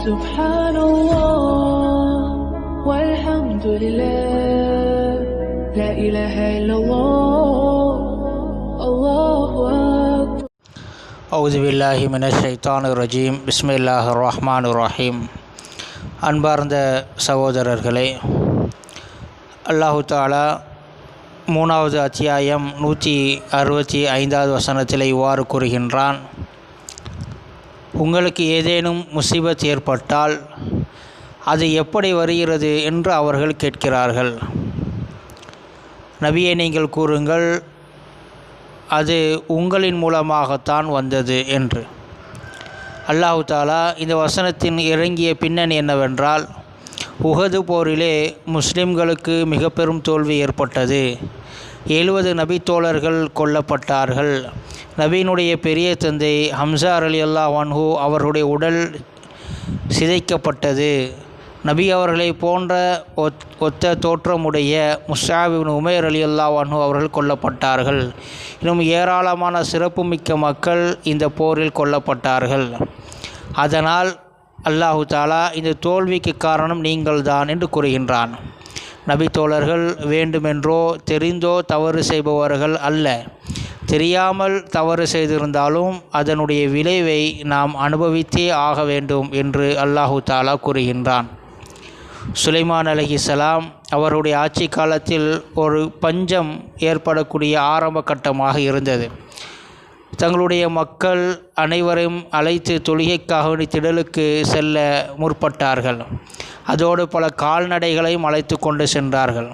سبحان الله والحمد لله لا إله إلا الله الله أكبر أعوذ بالله من الشيطان الرجيم بسم الله الرحمن الرحيم. அன்பார்ந்த சகோதரர்களே, அல்லாஹு தஆலா 3வது அத்தியாயம் 165வது வசனத்தில் இவ்வாறு கூறுகின்றான்: உங்களுக்கு ஏதேனும் முசீபத் ஏற்பட்டால் அது எப்படி வருகிறது என்று அவர்கள் கேட்கிறார்கள். நபியே, நீங்கள் கூறுங்கள், அது உங்களின் மூலமாகத்தான் வந்தது என்று. அல்லாஹு தஆலா இந்த வசனத்தின் இறங்கிய பின்னணி என்னவென்றால், உஹது போரிலே முஸ்லிம்களுக்கு மிக பெரும் தோல்வி ஏற்பட்டது. 70 நபித்தோழர்கள் கொல்லப்பட்டார்கள். நபியினுடைய பெரிய தந்தை ஹம்ஸா ரலியல்லாஹு அன்ஹு அவர்களுடைய உடல் சிதைக்கப்பட்டது. நபி அவர்களை போன்ற ஒத்த தோற்றமுடைய முஸ்அப் இப்னு உமைர் ரலியல்லாஹு அன்ஹு அவர்கள் கொல்லப்பட்டார்கள். இன்னும் ஏராளமான சிறப்புமிக்க மக்கள் இந்த போரில் கொல்லப்பட்டார்கள். அதனால் அல்லாஹு தஆலா இந்த தோல்விக்கு காரணம் நீங்கள்தான் என்று கூறுகின்றான். நபி தோழர்கள் வேண்டுமென்றோ தெரிந்தோ தவறு செய்பவர்கள் அல்ல. தெரியாமல் தவறு செய்திருந்தாலும் அதனுடைய விளைவை நாம் அனுபவித்தே ஆக வேண்டும் என்று அல்லாஹு தஆலா கூறுகின்றான். சுலைமான் அலைஹிஸ்ஸலாம் அவருடைய ஆட்சி காலத்தில் ஒரு பஞ்சம் ஏற்படக்கூடிய ஆரம்ப கட்டமாக இருந்தது. தங்களுடைய மக்கள் அனைவரையும் அழைத்து தொழுகைக்காக திடலுக்கு செல்ல முற்பட்டார்கள். அதோடு பல கால்நடைகளையும் அழைத்து கொண்டு சென்றார்கள்.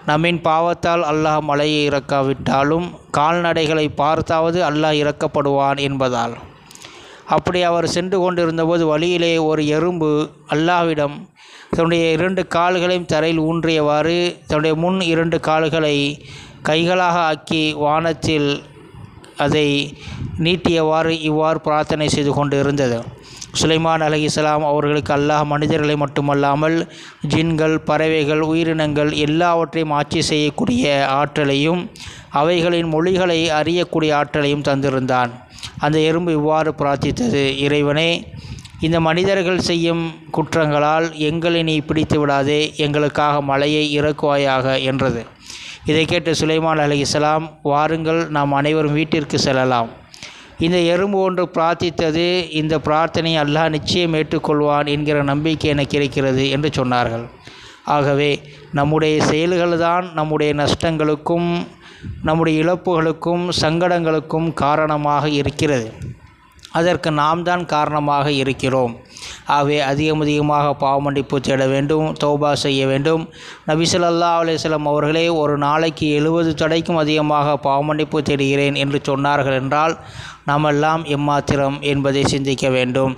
நம்மின் பாவத்தால் அல்லாஹ் மழையை இறக்காவிட்டாலும் கால்நடைகளை பார்த்தாவது அல்லாஹ் இறக்கப்படுவான் என்பதால். அப்படி அவர் சென்று கொண்டிருந்தபோது வழியிலே ஒரு எறும்பு அல்லாஹ்விடம் தன்னுடைய 2 கால்களையும் தரையில் ஊன்றியவாறு தன்னுடைய முன் 2 கால்களை கைகளாக ஆக்கி வானத்தில் அதை நீட்டியவாறு இவ்வாறு பிரார்த்தனை செய்து கொண்டு இருந்தது. சுலைமான் அலைஹிஸ்ஸலாம் அவர்களுக்கு அல்லாஹ் மனிதர்களை மட்டுமல்லாமல் ஜின்கள், பறவைகள், உயிரினங்கள் எல்லாவற்றையும் ஆட்சி செய்யக்கூடிய ஆற்றலையும் அவைகளின் மொழிகளை அறியக்கூடிய ஆற்றலையும் தந்திருந்தான். அந்த எறும்பு இவ்வாறு பிரார்த்தித்தது: இறைவனே, இந்த மனிதர்கள் செய்யும் குற்றங்களால் எங்களை நீ பிடித்து விடாதே, எங்களுக்காக மழையை இறக்குவாயாக என்றது. இதை கேட்டு சுலைமான் அலைஹிஸ்ஸலாம், வாருங்கள், நாம் அனைவரும் வீட்டிற்கு செல்லலாம். இந்த எறும்பு ஒன்று பிரார்த்தித்தது, இந்த பிரார்த்தனை அல்லாஹ் நிச்சயம் ஏற்றுக்கொள்வான் என்கிற நம்பிக்கை எனக்கு இருக்கிறது என்று சொன்னார்கள். ஆகவே நம்முடைய செயல்கள்தான் நம்முடைய நஷ்டங்களுக்கும் நம்முடைய இழப்புகளுக்கும் சங்கடங்களுக்கும் காரணமாக இருக்கிறது. அதற்கு நாம் தான் காரணமாக இருக்கிறோம். ஆகவே அதிகமாக பாவமன்னிப்பு தேட வேண்டும், தௌபா செய்ய வேண்டும். நபி ஸல்லல்லாஹு அலைஹி வஸல்லம் அவர்களே ஒரு நாளைக்கு 70 தடவைக்கும் அதிகமாக பாவமன்னிப்பு தேடுகிறேன் என்று சொன்னார்கள் என்றால் நாமெல்லாம் எம்மாத்திரம் என்பதை சிந்திக்க வேண்டும்.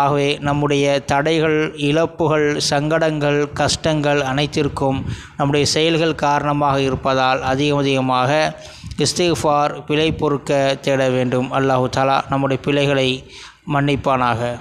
ஆகவே நம்முடைய தடைகள், இழப்புகள், சங்கடங்கள், கஷ்டங்கள் அனைத்திற்கும் நம்முடைய செயல்கள் காரணமாக இருப்பதால் அதிகமாக இஸ்திக்ஃபார், பிழை பொறுக்க தேட வேண்டும். அல்லாஹு தஆலா நம்முடைய பிழைகளை மன்னிப்பானாக.